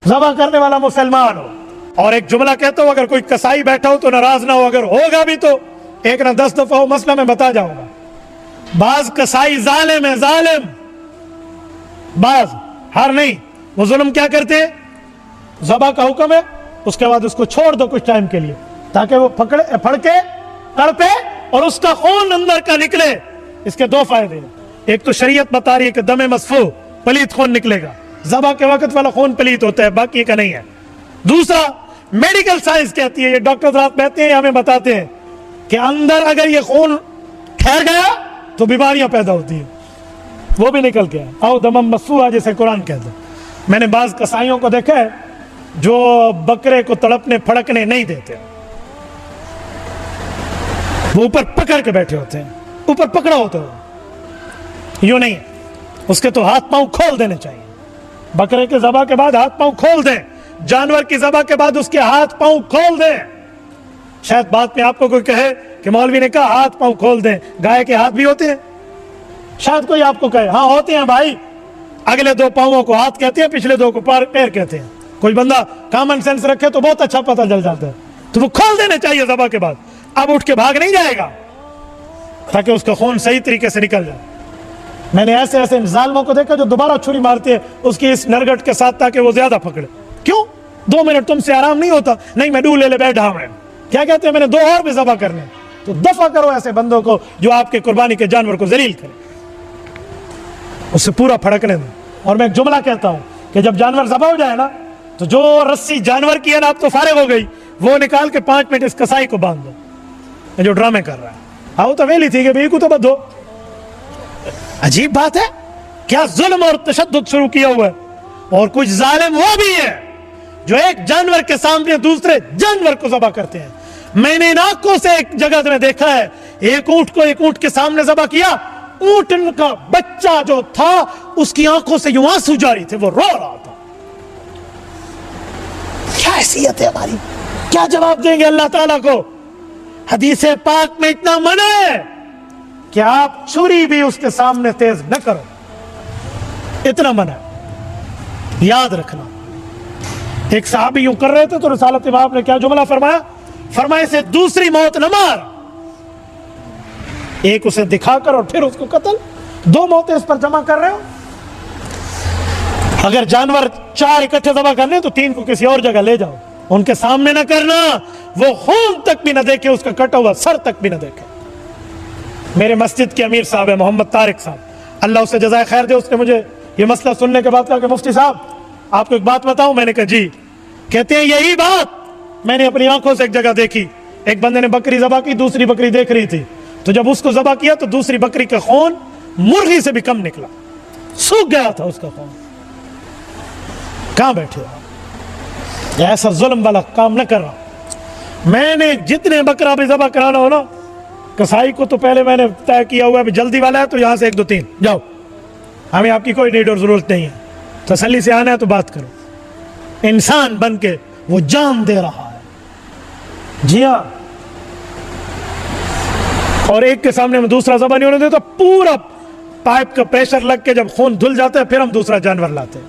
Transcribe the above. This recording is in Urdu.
ذبح کرنے والا مسلمان ہو. اور ایک جملہ کہتا ہوں, اگر کوئی کسائی بیٹھا ہو تو ناراض نہ ہو, اگر ہوگا بھی تو ایک نہ 10 دفعہ ہو, مسئلہ میں بتا جاؤں گا. بعض کسائی ظالم ہے, ظالم, بعض, ہر نہیں. وہ ظلم کیا کرتے ہیں, ذبح کا حکم ہے, اس کے بعد اس کو چھوڑ دو کچھ ٹائم کے لیے تاکہ وہ پھڑکے, تڑپے اور اس کا خون اندر کا نکلے. اس کے 2 فائدے ہیں. ایک تو شریعت بتا رہی ہے کہ دم مسفوح, پلیت خون نکلے گا. ذبح کے وقت والا خون پلیت ہوتا ہے, باقی کا نہیں ہے. دوسرا, میڈیکل سائنس کہتی ہے, یہ ڈاکٹر رات کہتے ہیں, ہمیں بتاتے ہیں کہ اندر اگر یہ خون ٹھہر گیا تو بیماریاں پیدا ہوتی ہیں. وہ بھی نکل گیا. او دم مسفوح جیسے قرآن کہتے ہیں. میں نے بعض کسائیوں کو دیکھا ہے جو بکرے کو تڑپنے پھڑکنے نہیں دیتے, وہ اوپر پکڑ کے بیٹھے ہوتے ہیں, اوپر پکڑا ہوتا ہے, یوں نہیں, اس کے تو ہاتھ پاؤں کھول دینے چاہیے. بکرے کے ذبح کے بعد ہاتھ پاؤں کھول دیں, جانور کی ذبح کے بعد اس کے ہاتھ پاؤں کھول دیں. شاید بات میں آپ کو کوئی کہے کہ مولوی نے کہا ہاتھ پاؤں کھول دیں, گائے کے ہاتھ بھی ہوتے ہیں. شاید کوئی آپ کو کہے ہاں ہوتے ہیں بھائی, اگلے 2 پاؤں کو ہاتھ کہتے ہیں, پچھلے 2 کو پیر کہتے ہیں. کوئی بندہ کامن سینس رکھے تو بہت اچھا پتہ چل جاتا ہے. تو وہ کھول دینے چاہیے ذبح کے بعد. اب اٹھ کے بھاگ نہیں جائے گا تاکہ اس کا خون صحیح طریقے سے نکل جائے. میں نے ایسے ظالموں کو دیکھا جو دوبارہ چھری مارتے ہیں اس کی اس نرگٹ کے ساتھ تاکہ وہ زیادہ پکڑے. کیوں؟ 2 منٹ تم سے آرام نہیں ہوتا؟ نہیں میں ڈو لے بیٹھا میں. کیا کہتے ہیں, میں نے 2 اور بھی ذبح کرنے. تو دفع کرو ایسے بندوں کو جو آپ کے قربانی کے جانور کو ذلیل کرے, اس سے پورا پھڑکنے دیں. اور میں ایک جملہ کہتا ہوں کہ جب جانور ذبح ہو جائے نا تو جو رسی جانور کی ہے نا, اب تو فارغ ہو گئی, وہ نکال کے 5 منٹ اس کسائی کو باندھ دو جو ڈرامے کر رہا ہے. آؤ تو ویلی تھی کہ بھئی کو تو بدھو. عجیب بات ہے, کیا ظلم اور تشدد شروع کیا ہوا ہے. اور کچھ ظالم وہ بھی ہے جو ایک جانور کے سامنے دوسرے جانور کو ذبح کرتے ہیں. میں نے ان آنکھوں سے ایک جگہ میں دیکھا ہے, ایک اونٹ کو ایک اونٹ کے سامنے ذبح کیا, اونٹ کا بچہ جو تھا اس کی آنکھوں سے یوں آنسو جاری تھے, وہ رو رہا تھا. کیا حیثیت ہے ہماری, کیا جواب دیں گے اللہ تعالیٰ کو؟ حدیث پاک میں اتنا منع ہے کہ آپ چھری بھی اس کے سامنے تیز نہ کرو, اتنا منع ہے. یاد رکھنا. ایک صحابی یوں کر رہے تھے تو رسالت امام نے کیا جملہ فرمایا, فرمایا اسے دوسری موت نہ مار. ایک اسے دکھا کر اور پھر اس کو قتل, 2 موتیں اس پر جمع کر رہے ہو. اگر جانور 4 اکٹھے ذبح کرنے تو 3 کو کسی اور جگہ لے جاؤ, ان کے سامنے نہ کرنا. وہ خون تک بھی نہ دیکھے, اس کا کٹا ہوا سر تک بھی نہ دیکھے. میرے مسجد کے امیر صاحب ہے محمد طارق صاحب, اللہ اسے جزائے خیر دے, اس نے مجھے یہ مسئلہ سننے کے بعد کہا کہ مفتی صاحب آپ کو ایک بات بتاؤں. میں نے کہا جی. کہتے ہیں یہی بات میں نے اپنی آنکھوں سے ایک جگہ دیکھی. ایک بندے نے بکری ذبح کی, دوسری بکری دیکھ رہی تھی, تو جب اس کو ذبح کیا تو دوسری بکری کا خون مرغی سے بھی کم نکلا, سوکھ گیا تھا اس کا خون. کہاں بیٹھے ہو؟ ایسا ظلم والا کام نہ کر رہا. میں نے جتنے بکرا بھی ذبح کرانا ہو نا, کسائی کو تو پہلے میں نے طے کیا ہوا ہے جلدی والا ہے تو یہاں سے 1 2 3 جاؤ, ہمیں آپ کی کوئی نیڈ اور ضرورت نہیں ہے, تسلی سے آنا ہے تو بات کرو. انسان بن کے وہ جان دے رہا ہے. جی ہاں. اور ایک کے سامنے میں دوسرا ذبح نہیں ہونے دیتا, پورا پائپ کا پریشر لگ کے جب خون دھل جاتا ہے پھر ہم دوسرا جانور لاتے ہیں.